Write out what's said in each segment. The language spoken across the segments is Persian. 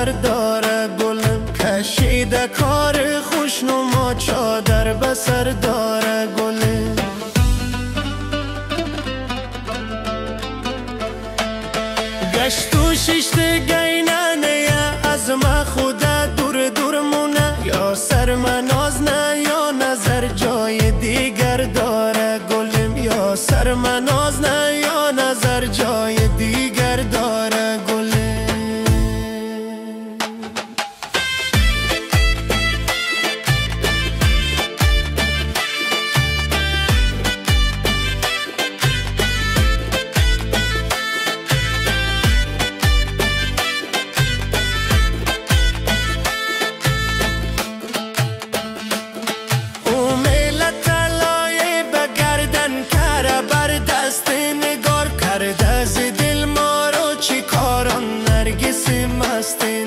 سر داره گلم، کشیده کار خوشنما چادر به سر داره گلم. گشت و شیشته گیننه از ما خدا دور دور مونه، یا سر من ناز نه یا نظر جای دیگر داره گلم، یا سر من ناز نه یا نظر جای دیگر داره گلم.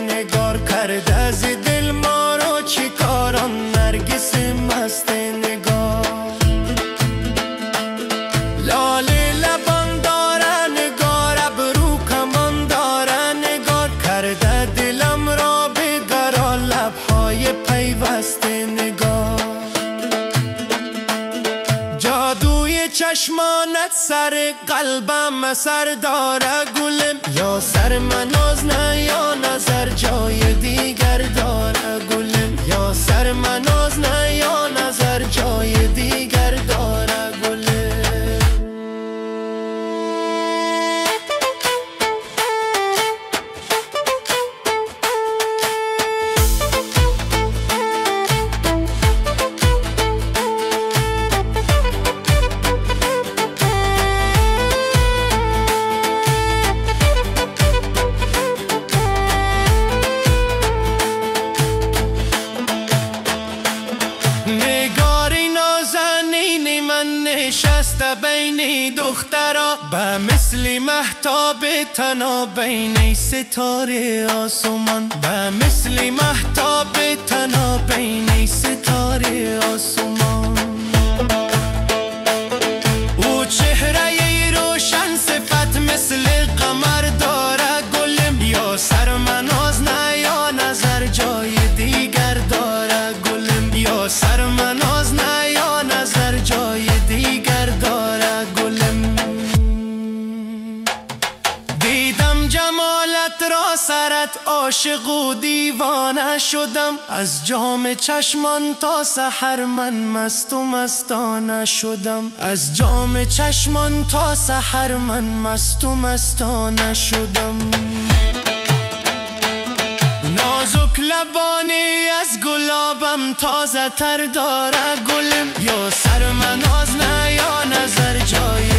نگار کرده از دل ما رو چی کاران نرگس مست نگار. لاله لبان داره نگار، ابرو کمان داره نگار، کرده دلم را بگرا لبهای پیوست نگار. جادوی چشمانت سر قلبم سر داره گلم، یا سر من ناز نه یا نظر جای دیگر داره گلم، یا سر من ناز نه یا نظر جای دیگر داره گلم. نشسته بین دخترا به مثل مهتاب تنا بین ستاره آسمان، به مثل مهتاب تنا بین ستاره آسمان. او چهره روشن صفت مثل قمر داره گلم، یا سر مناز نه یا نظر جای دیگر داره گلم، یا سر مناز نه یا نظر جای دیگر داره گلم. دیدم جمالت را سرت عاشق و دیوانه شدم، از جام چشمان تا سحر من مست و مستانه شدم، از جام چشمان تا سحر من مست و مستانه شدم. نازک لبانی از گلابم تازه تر داره گلم، یا سر من ناز نه یا نظر جای